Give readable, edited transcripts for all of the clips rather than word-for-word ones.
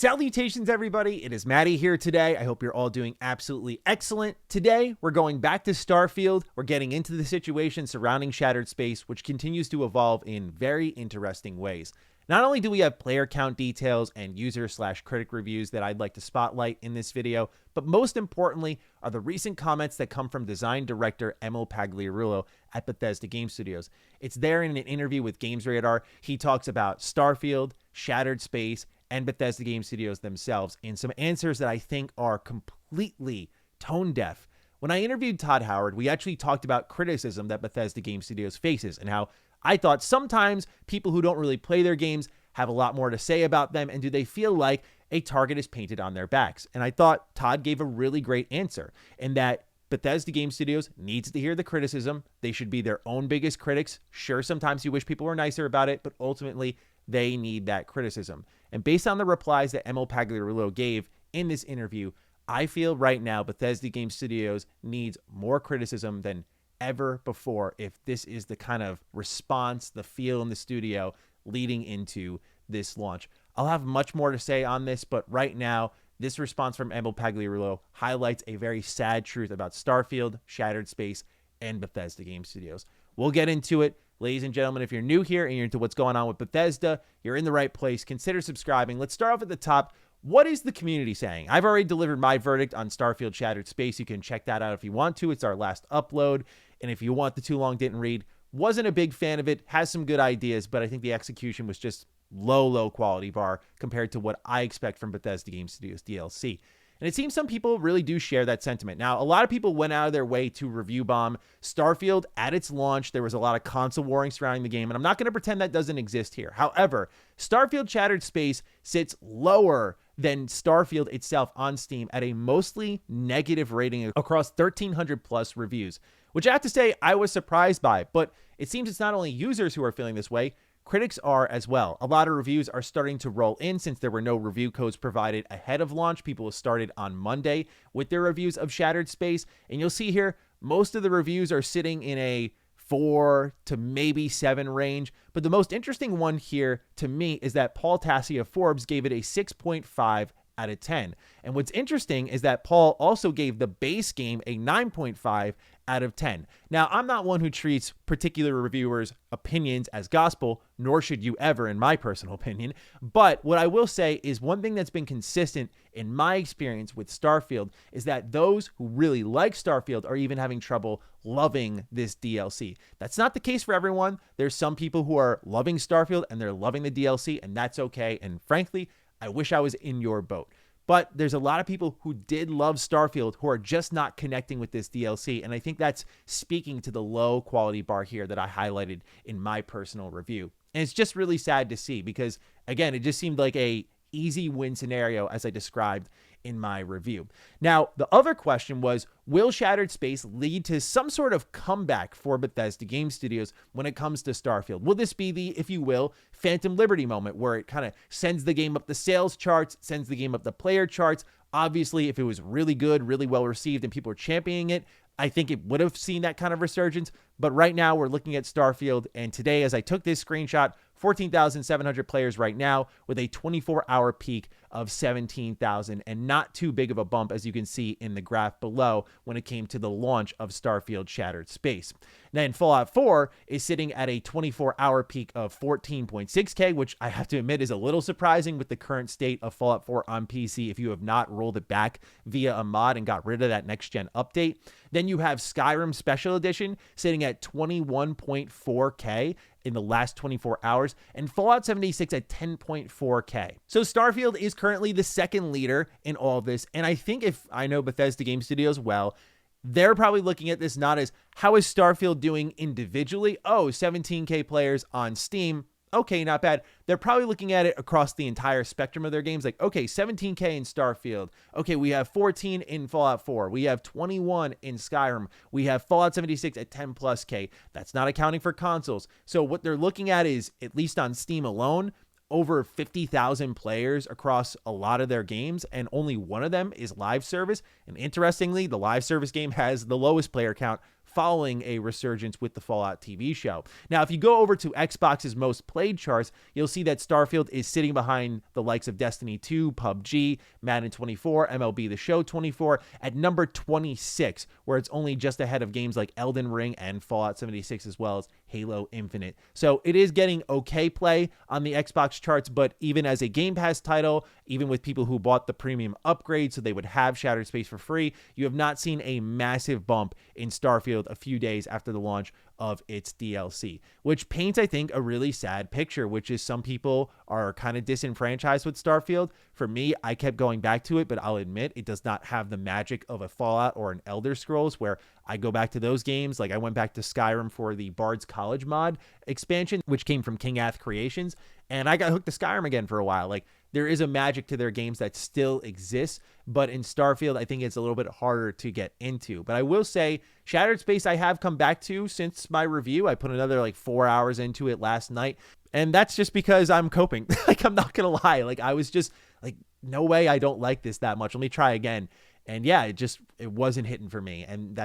Salutations, everybody. It is Matty here today. I hope you're all doing absolutely excellent. Today, we're going back to Starfield. We're getting into the situation surrounding Shattered Space, which continues to evolve in very interesting ways. Not only do we have player count details and user/critic reviews that I'd like to spotlight in this video, but most importantly are the recent comments that come from design director Emil Pagliarulo at Bethesda Game Studios. It's there in an interview with Games Radar. He talks about Starfield, Shattered Space, and Bethesda Game Studios themselves, and some answers that I think are completely tone deaf. When I interviewed Todd Howard, we actually talked about criticism that Bethesda Game Studios faces and how I thought sometimes people who don't really play their games have a lot more to say about them, and do they feel like a target is painted on their backs? And I thought Todd gave a really great answer in that Bethesda Game Studios needs to hear the criticism. They should be their own biggest critics. Sure, sometimes you wish people were nicer about it, but ultimately they need that criticism. And based on the replies that Emil Pagliarulo gave in this interview, I feel right now Bethesda Game Studios needs more criticism than ever before if this is the kind of response, the feel in the studio leading into this launch. I'll have much more to say on this, but right now, this response from Emil Pagliarulo highlights a very sad truth about Starfield, Shattered Space, and Bethesda Game Studios. We'll get into it. Ladies and gentlemen, if you're new here and you're into what's going on with Bethesda, you're in the right place. Consider subscribing. Let's start off at the top. What is the community saying? I've already delivered my verdict on Starfield Shattered Space. You can check that out if you want to. It's our last upload. And if you want the too long didn't read, wasn't a big fan of it, has some good ideas, but I think the execution was just low quality bar compared to what I expect from Bethesda Game Studios DLC. And it seems some people really do share that sentiment. Now, a lot of people went out of their way to review bomb Starfield at its launch. There was a lot of console warring surrounding the game, and I'm not going to pretend that doesn't exist here. However, Starfield Shattered Space sits lower than Starfield itself on Steam at a mostly negative rating across 1,300 plus reviews, which I have to say I was surprised by, but it seems it's not only users who are feeling this way, critics are as well. A lot of reviews are starting to roll in since there were no review codes provided ahead of launch. People have started on Monday with their reviews of Shattered Space, and you'll see here most of the reviews are sitting in a 4 to maybe 7 range. But the most interesting one here to me is that Paul Tassi of Forbes gave it a 6.5 out of 10. And what's interesting is that Paul also gave the base game a 9.5 out of 10. Now, I'm not one who treats particular reviewers' opinions as gospel, nor should you ever, in my personal opinion. But what I will say is one thing that's been consistent in my experience with Starfield is that those who really like Starfield are even having trouble loving this DLC. That's not the case for everyone. There's some people who are loving Starfield and they're loving the DLC, and that's okay. And frankly, I wish I was in your boat. But there's a lot of people who did love Starfield who are just not connecting with this DLC. And I think that's speaking to the low quality bar here that I highlighted in my personal review. And it's just really sad to see because, again, it just seemed like a easy win scenario as I described in my review. Now, the other question was, will Shattered Space lead to some sort of comeback for Bethesda Game Studios when it comes to Starfield? Will this be the, if you will, Phantom Liberty moment where it kind of sends the game up the sales charts, sends the game up the player charts? Obviously, if it was really good, really well received, and people were championing it, I think it would have seen that kind of resurgence. But right now, we're looking at Starfield, and today, as I took this screenshot, 14,700 players right now with a 24-hour peak of 17,000, and not too big of a bump, as you can see in the graph below, when it came to the launch of Starfield Shattered Space. Then Fallout 4 is sitting at a 24-hour peak of 14.6K, which I have to admit is a little surprising with the current state of Fallout 4 on PC if you have not rolled it back via a mod and got rid of that next-gen update. Then you have Skyrim Special Edition sitting at 21.4K in the last 24 hours, and Fallout 76 at 10.4K. So Starfield is currently the second leader in all of this, and I think if I know Bethesda Game Studios well, they're probably looking at this not as, how is Starfield doing individually? Oh, 17K players on Steam. Okay, not bad. They're probably looking at it across the entire spectrum of their games. Like, okay, 17K in Starfield. Okay, we have 14 in Fallout 4. We have 21 in Skyrim. We have Fallout 76 at 10 plus K. That's not accounting for consoles. So what they're looking at is, at least on Steam alone, over 50,000 players across a lot of their games, and only one of them is live service. And interestingly, the live service game has the lowest player count, following a resurgence with the Fallout TV show. Now, if you go over to Xbox's most played charts, you'll see that Starfield is sitting behind the likes of Destiny 2, PUBG, Madden 24, MLB The Show 24 at number 26, where it's only just ahead of games like Elden Ring and Fallout 76, as well as Halo Infinite. So it is getting okay play on the Xbox charts, but even as a Game Pass title, even with people who bought the premium upgrade so they would have Shattered Space for free, you have not seen a massive bump in Starfield a few days after the launch of its DLC, which paints, I think, a really sad picture, which is some people are kind of disenfranchised with Starfield. For me, I kept going back to it, but I'll admit it does not have the magic of a Fallout or an Elder Scrolls, where I go back to those games. Like I went back to Skyrim for the Bard's College mod expansion, which came from King Ath Creations, and I got hooked to Skyrim again for a while. Like there is a magic to their games that still exists, but in Starfield, I think it's a little bit harder to get into. But I will say, Shattered Space I have come back to since my review. I put another like 4 hours into it last night, and that's just because I'm coping. Like I'm not gonna lie, like I was just like, no way, I don't like this that much. Let me try again. And yeah, it wasn't hitting for me, and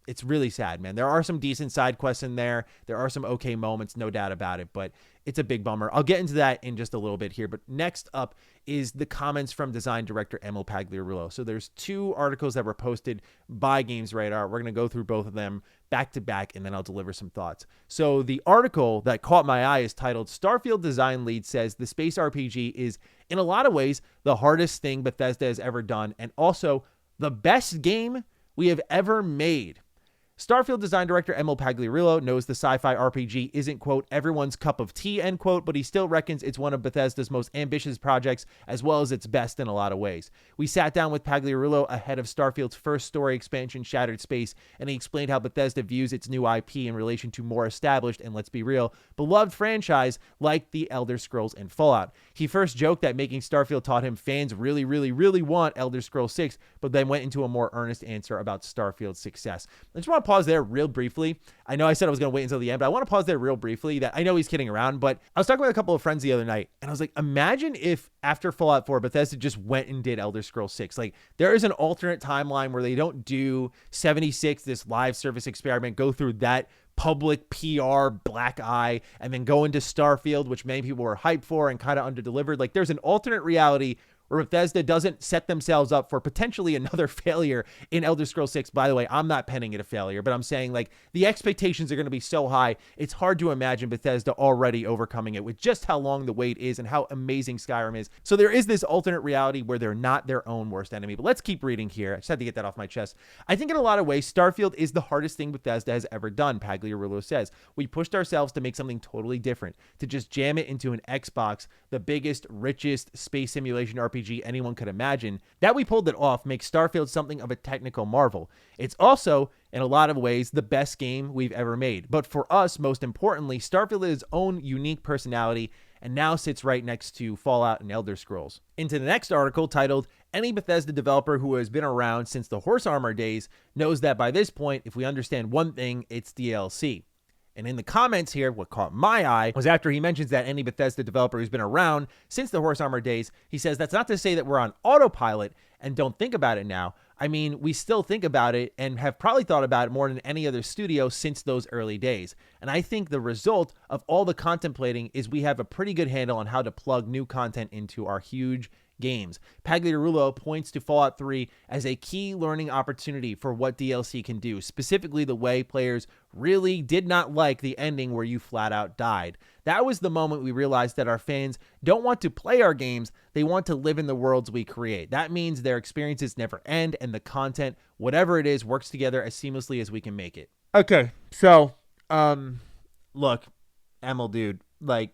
it's really sad, man. There are some decent side quests in there. There are some okay moments, no doubt about it, but it's a big bummer. I'll get into that in just a little bit here, but next up is the comments from design director Emil Pagliarulo. So there's 2 articles that were posted by Games Radar. We're going to go through both of them back to back, and then I'll deliver some thoughts. So the article that caught my eye is titled Starfield Design Lead says the space RPG is, in a lot of ways, the hardest thing Bethesda has ever done, and also the best game we have ever made. Starfield design director Emil Pagliarulo knows the sci-fi RPG isn't, quote, everyone's cup of tea, end quote, but he still reckons it's one of Bethesda's most ambitious projects as well as its best in a lot of ways. We sat down with Pagliarulo ahead of Starfield's first story expansion, Shattered Space, and he explained how Bethesda views its new IP in relation to more established and, let's be real, beloved franchise like the Elder Scrolls and Fallout. He first joked that making Starfield taught him fans really, really, really want Elder Scrolls 6, but then went into a more earnest answer about Starfield's success. I just want to pause there real briefly. I know I said I was going to wait until the end, but I want to pause there real briefly. That I know he's kidding around, but I was talking with a couple of friends the other night, and I was like, imagine if after Fallout 4, Bethesda just went and did Elder Scrolls 6. Like, there is an alternate timeline where they don't do 76, this live service experiment, go through that public PR black eye, and then go into Starfield, which many people were hyped for and kind of underdelivered. Like, there's an alternate reality where Bethesda doesn't set themselves up for potentially another failure in Elder Scrolls 6. By the way, I'm not penning it a failure, but I'm saying, like, the expectations are going to be so high, it's hard to imagine Bethesda already overcoming it with just how long the wait is and how amazing Skyrim is. So there is this alternate reality where they're not their own worst enemy. But let's keep reading here. I just had to get that off my chest. I think in a lot of ways, Starfield is the hardest thing Bethesda has ever done, Pagliarulo says. We pushed ourselves to make something totally different, to just jam it into an Xbox, the biggest, richest space simulation RPG anyone could imagine. That we pulled it off makes Starfield something of a technical marvel. It's also, in a lot of ways, the best game we've ever made. But for us, most importantly, Starfield has its own unique personality and now sits right next to Fallout and Elder Scrolls. Into the next article titled, Any Bethesda developer who has been around since the Horse Armor days knows that by this point, if we understand one thing, it's DLC. And in the comments here, what caught my eye was after he mentions that any Bethesda developer who's been around since the Horse Armor days, he says that's not to say that we're on autopilot and don't think about it now. I mean, we still think about it and have probably thought about it more than any other studio since those early days. And I think the result of all the contemplating is we have a pretty good handle on how to plug new content into our huge games. Pagliarulo points to Fallout 3 as a key learning opportunity for what DLC can do, specifically the way players really did not like the ending where you flat out died. That was the moment we realized that our fans don't want to play our games, they want to live in the worlds we create. That means their experiences never end and the content, whatever it is, works together as seamlessly as we can make it. Okay, so, look, Emil, dude, like,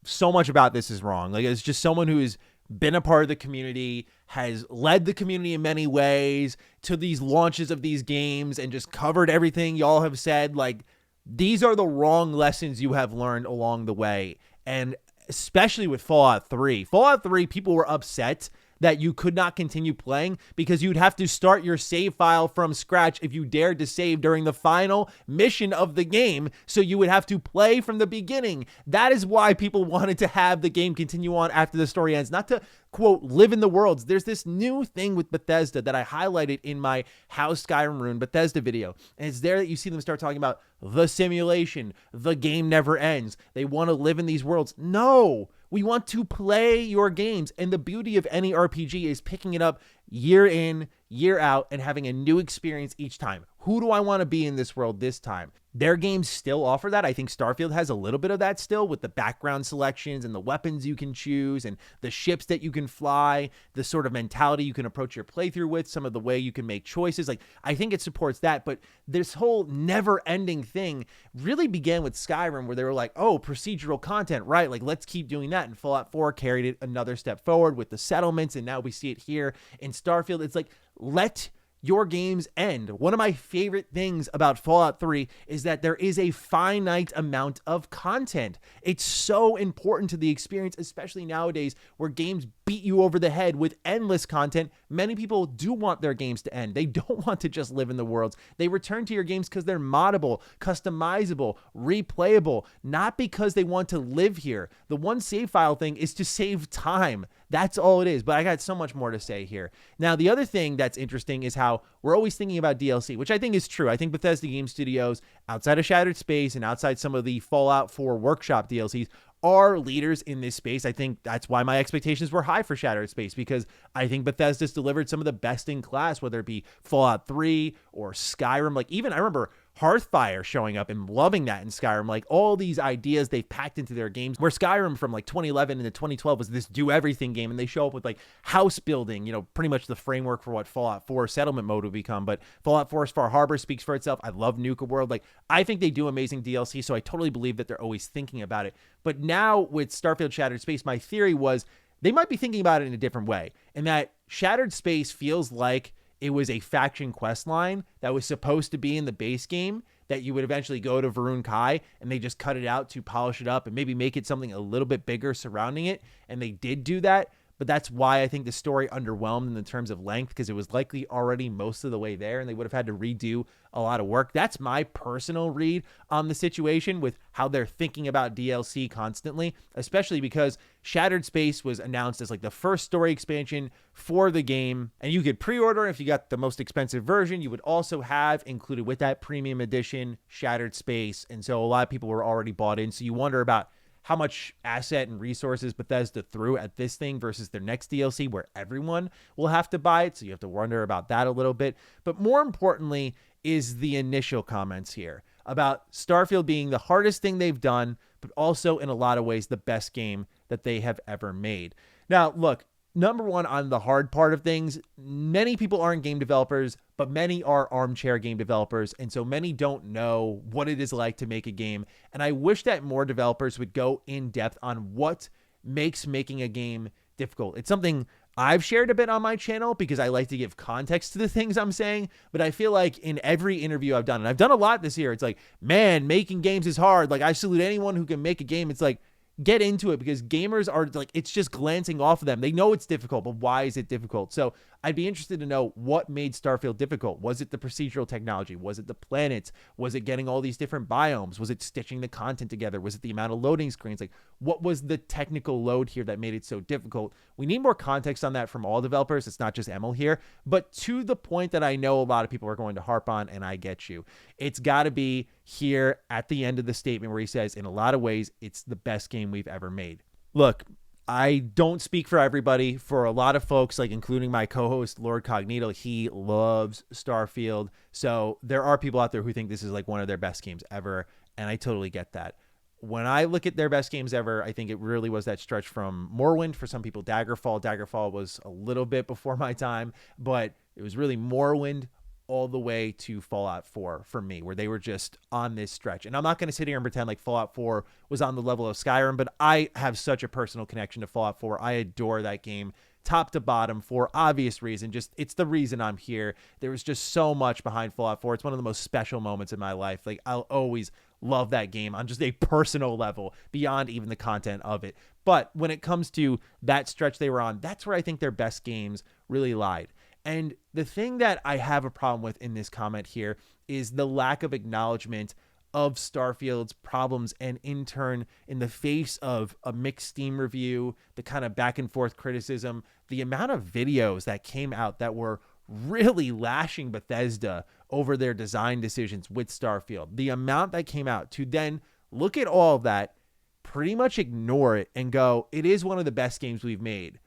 so much about this is wrong. Like, it's just someone who is been a part of the community, has led the community in many ways to these launches of these games and just covered everything y'all have said. Like, these are the wrong lessons you have learned along the way. And especially with Fallout 3. Fallout 3, people were upset that you could not continue playing because you'd have to start your save file from scratch if you dared to save during the final mission of the game. So you would have to play from the beginning. That is why people wanted to have the game continue on after the story ends, not to quote, live in the worlds. There's this new thing with Bethesda that I highlighted in my How Skyrim Ruined Bethesda video. And it's there that you see them start talking about the simulation. The game never ends. They want to live in these worlds. No, we want to play your games. And the beauty of any RPG is picking it up year in, year out, and having a new experience each time. Who do I want to be in this world this time? Their games still offer that. I think Starfield has a little bit of that still with the background selections and the weapons you can choose and the ships that you can fly, the sort of mentality you can approach your playthrough with, some of the way you can make choices. Like, I think it supports that, but this whole never-ending thing really began with Skyrim, where they were like, oh, procedural content, right? Like, let's keep doing that. And Fallout 4 carried it another step forward with the settlements, and now we see it here in Starfield. It's like, let your games end. One of my favorite things about Fallout 3 is that there is a finite amount of content. It's so important to the experience, especially nowadays where games beat you over the head with endless content. Many people do want their games to end. They don't want to just live in the worlds. They return to your games because they're moddable, customizable, replayable, not because they want to live here. The one save file thing is to save time. That's all it is. But I got so much more to say here. Now, the other thing that's interesting is how we're always thinking about DLC, which I think is true. I think Bethesda Game Studios, outside of Shattered Space and outside some of the Fallout 4 Workshop DLCs, are leaders in this space. I think that's why my expectations were high for Shattered Space, because I think Bethesda's delivered some of the best in class, whether it be Fallout 3 or Skyrim. Like, even I remember Hearthfire showing up and loving that in Skyrim. Like, all these ideas they've packed into their games, where Skyrim from like 2011 into 2012 was this do everything game, and they show up with like house building, you know, pretty much the framework for what Fallout 4 settlement mode would become. But Fallout 4's Far Harbor speaks for itself. I love Nuka World. Like, I think they do amazing DLC, so I totally believe that they're always thinking about it. But now with Starfield Shattered Space, my theory was they might be thinking about it in a different way, and that Shattered Space feels like it was a faction quest line that was supposed to be in the base game, that you would eventually go to Varun Kai, and they just cut it out to polish it up and maybe make it something a little bit bigger surrounding it. And they did do that. But that's why I think the story underwhelmed in the terms of length, because it was likely already most of the way there and they would have had to redo a lot of work. That's my personal read on the situation with how they're thinking about DLC constantly, especially because Shattered Space was announced as like the first story expansion for the game, and you could pre-order if you got the most expensive version. You would also have included with that premium edition Shattered Space, and so a lot of people were already bought in. So you wonder about how much asset and resources Bethesda threw at this thing versus their next DLC where everyone will have to buy it. So you have to wonder about that a little bit. But more importantly is the initial comments here about Starfield being the hardest thing they've done, but also in a lot of ways the best game that they have ever made. Now, look, number one, on the hard part of things, many people aren't game developers, but many are armchair game developers. And so many don't know what it is like to make a game. And I wish that more developers would go in depth on what makes making a game difficult. It's something I've shared a bit on my channel because I like to give context to the things I'm saying. But I feel like in every interview I've done, and I've done a lot this year, it's like, man, making games is hard. Like, I salute anyone who can make a game. It's like, get into it, because gamers are like, it's just glancing off of them. They know it's difficult, but why is it difficult? So I'd be interested to know what made Starfield difficult. Was it the procedural technology? Was it the planets? Was it getting all these different biomes? Was it stitching the content together? Was it the amount of loading screens? Like, what was the technical load here that made it so difficult? We need more context on that from all developers. It's not just Emil here, but to the point that I know a lot of people are going to harp on, and I get you. It's got to be here at the end of the statement where he says, in a lot of ways, it's the best game we've ever made. Look, I don't speak for everybody. For a lot of folks, like including my co-host, Lord Cognito, he loves Starfield. So there are people out there who think this is like one of their best games ever, and I totally get that. When I look at their best games ever, I think it really was that stretch from Morrowind. For some people, Daggerfall. Daggerfall was a little bit before my time, but it was really Morrowind all the way to Fallout 4 for me, where they were just on this stretch. And I'm not going to sit here and pretend like Fallout 4 was on the level of Skyrim, but I have such a personal connection to Fallout 4. I adore that game top to bottom for obvious reason. Just, it's the reason I'm here. There was just so much behind Fallout 4. It's one of the most special moments in my life. Like, I'll always love that game on just a personal level beyond even the content of it. But when it comes to that stretch they were on, that's where I think their best games really lied. And the thing that I have a problem with in this comment here is the lack of acknowledgement of Starfield's problems, and in turn, in the face of a mixed Steam review, the kind of back and forth criticism, the amount of videos that came out that were really lashing Bethesda over their design decisions with Starfield, the amount that came out to then look at all of that, pretty much ignore it and go, it is one of the best games we've made.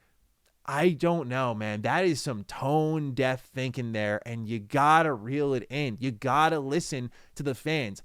I don't know, man. That is some tone deaf thinking there, and you gotta reel it in. You gotta listen to the fans.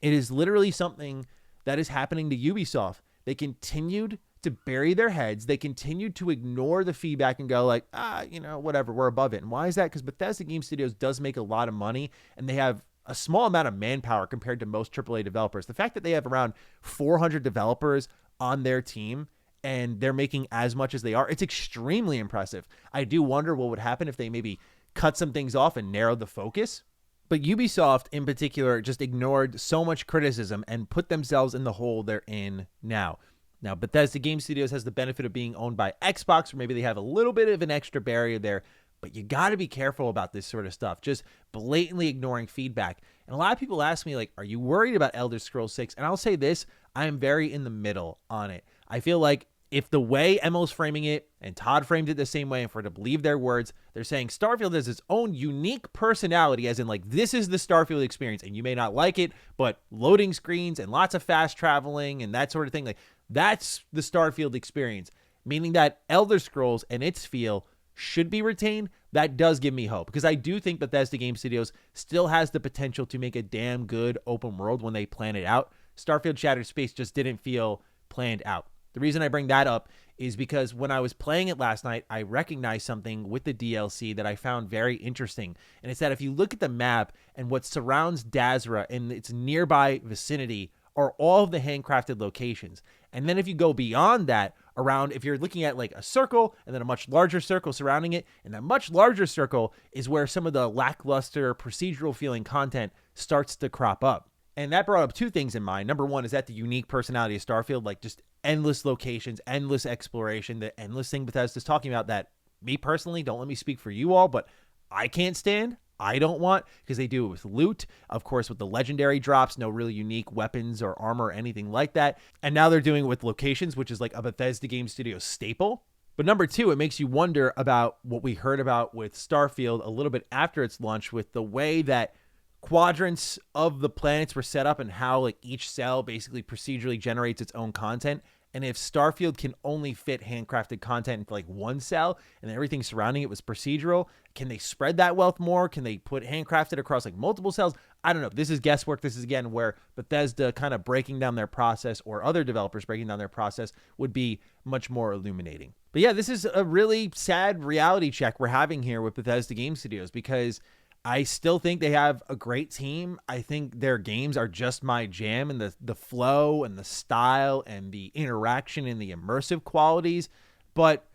It is literally something that is happening to Ubisoft. They continued to bury their heads. They continued to ignore the feedback and go like, whatever, we're above it. And why is that? Because Bethesda Game Studios does make a lot of money, and they have a small amount of manpower compared to most AAA developers. The fact that they have around 400 developers on their team and they're making as much as they are, it's extremely impressive. I do wonder what would happen if they maybe cut some things off and narrowed the focus. But Ubisoft in particular just ignored so much criticism and put themselves in the hole they're in now. Now, Bethesda Game Studios has the benefit of being owned by Xbox, or maybe they have a little bit of an extra barrier there. But you got to be careful about this sort of stuff, just blatantly ignoring feedback. And a lot of people ask me, like, are you worried about Elder Scrolls 6? And I'll say this, I am very in the middle on it. I feel like if the way Emil's framing it, and Todd framed it the same way, and for to believe their words, they're saying Starfield has its own unique personality, as in, like, this is the Starfield experience, and you may not like it, but loading screens and lots of fast traveling and that sort of thing, like, that's the Starfield experience, meaning that Elder Scrolls and its feel should be retained. That does give me hope, because I do think Bethesda Game Studios still has the potential to make a damn good open world when they plan it out. Starfield Shattered Space just didn't feel planned out. The reason I bring that up is because when I was playing it last night, I recognized something with the DLC that I found very interesting. And it's that if you look at the map and what surrounds Dazra and its nearby vicinity are all of the handcrafted locations. And then if you go beyond that, around, if you're looking at like a circle and then a much larger circle surrounding it, and that much larger circle is where some of the lackluster procedural feeling content starts to crop up. And that brought up two things in mind. Number one, is that the unique personality of Starfield, like just endless locations, endless exploration, the endless thing Bethesda's talking about that me personally, don't let me speak for you all, but I can't stand. I don't want, because they do it with loot, of course, with the legendary drops, no really unique weapons or armor or anything like that. And now they're doing it with locations, which is like a Bethesda Game Studios staple. But number two, it makes you wonder about what we heard about with Starfield a little bit after its launch, with the way that quadrants of the planets were set up and how like each cell basically procedurally generates its own content. And if Starfield can only fit handcrafted content into like one cell and everything surrounding it was procedural, can they spread that wealth more? Can they put handcrafted across like multiple cells? I don't know. This is guesswork. This is, again, where Bethesda kind of breaking down their process, or other developers breaking down their process, would be much more illuminating. But yeah, this is a really sad reality check we're having here with Bethesda Game Studios, because I still think they have a great team. I think their games are just my jam, and the flow and the style and the interaction and the immersive qualities. But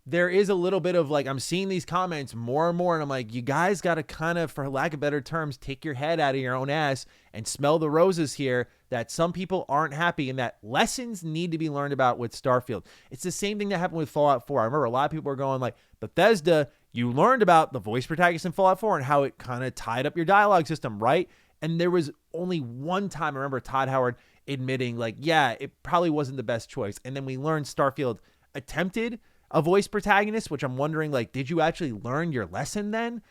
there is a little bit of like, I'm seeing these comments more and more, and I'm like, you guys got to kind of, for lack of better terms, take your head out of your own ass and smell the roses here, that some people aren't happy and that lessons need to be learned about with Starfield. It's the same thing that happened with Fallout 4. I remember a lot of people were going like, Bethesda, you learned about the voice protagonist in Fallout 4 and how it kind of tied up your dialogue system, right? And there was only one time I remember Todd Howard admitting like, yeah, it probably wasn't the best choice. And then we learned Starfield attempted a voice protagonist, which I'm wondering, like, did you actually learn your lesson then?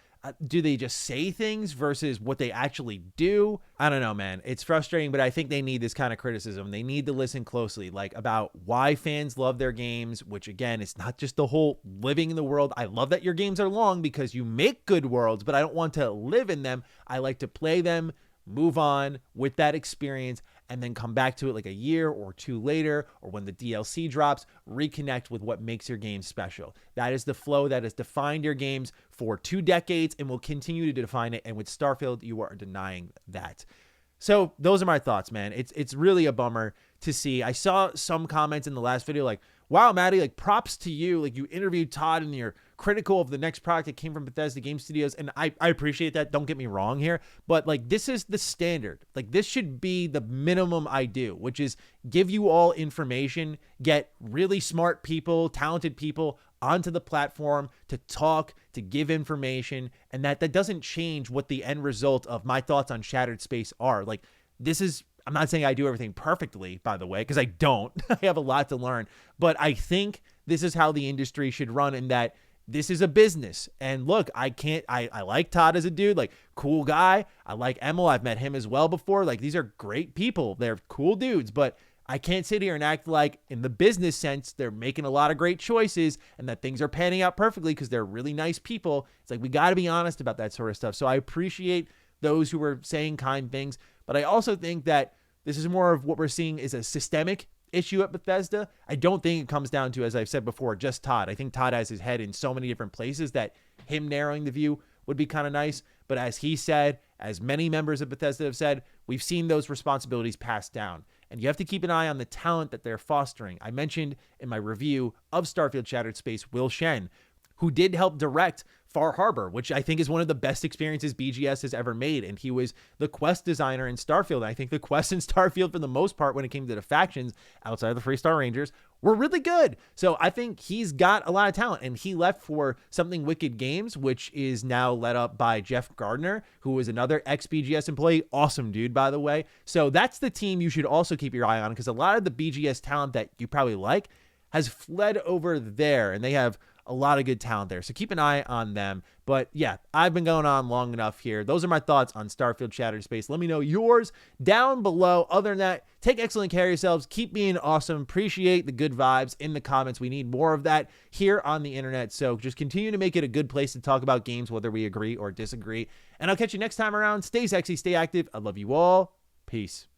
Do they just say things versus what they actually do? I don't know, man. It's frustrating, but I think they need this kind of criticism. They need to listen closely, like, about why fans love their games, which, again, it's not just the whole living in the world. I love that your games are long because you make good worlds, but I don't want to live in them. I like to play them, move on with that experience, and then come back to it like a year or two later, or when the DLC drops, reconnect with what makes your game special. That is the flow that has defined your games for 2 decades and will continue to define it. And with Starfield, you are denying that. So those are my thoughts, man. It's really a bummer to see. I saw some comments in the last video like, wow, Maddie, like props to you. Like you interviewed Todd and you're critical of the next product that came from Bethesda Game Studios. And I appreciate that. Don't get me wrong here, but like this is the standard. Like this should be the minimum I do, which is give you all information, get really smart people, talented people onto the platform to talk, to give information, and that doesn't change what the end result of my thoughts on Shattered Space are. Like this is, I'm not saying I do everything perfectly, by the way, because I don't. I have a lot to learn, but I think this is how the industry should run, and that this is a business. And look, I like Todd as a dude, like cool guy. I like Emil. I've met him as well before. Like these are great people. They're cool dudes, but I can't sit here and act like in the business sense, they're making a lot of great choices and that things are panning out perfectly because they're really nice people. It's like, we got to be honest about that sort of stuff. So I appreciate those who are saying kind things, but I also think that this is more of what we're seeing is a systemic issue at Bethesda. I don't think it comes down to, as I've said before, just Todd. I think Todd has his head in so many different places that him narrowing the view would be kind of nice. But as he said, as many members of Bethesda have said, we've seen those responsibilities passed down. And you have to keep an eye on the talent that they're fostering. I mentioned in my review of Starfield Shattered Space, Will Shen, who did help direct Far Harbor, which I think is one of the best experiences BGS has ever made. And he was the quest designer in Starfield. And I think the quests in Starfield, for the most part, when it came to the factions outside of the Freestar Rangers, were really good. So I think he's got a lot of talent, and he left for Something Wicked Games, which is now led up by Jeff Gardner, who is another ex-BGS employee. Awesome dude, by the way. So that's the team you should also keep your eye on, because a lot of the BGS talent that you probably like has fled over there, and they have a lot of good talent there. So keep an eye on them. But yeah, I've been going on long enough here. Those are my thoughts on Starfield Shattered Space. Let me know yours down below. Other than that, take excellent care of yourselves. Keep being awesome. Appreciate the good vibes in the comments. We need more of that here on the internet. So just continue to make it a good place to talk about games, whether we agree or disagree. And I'll catch you next time around. Stay sexy, stay active. I love you all. Peace.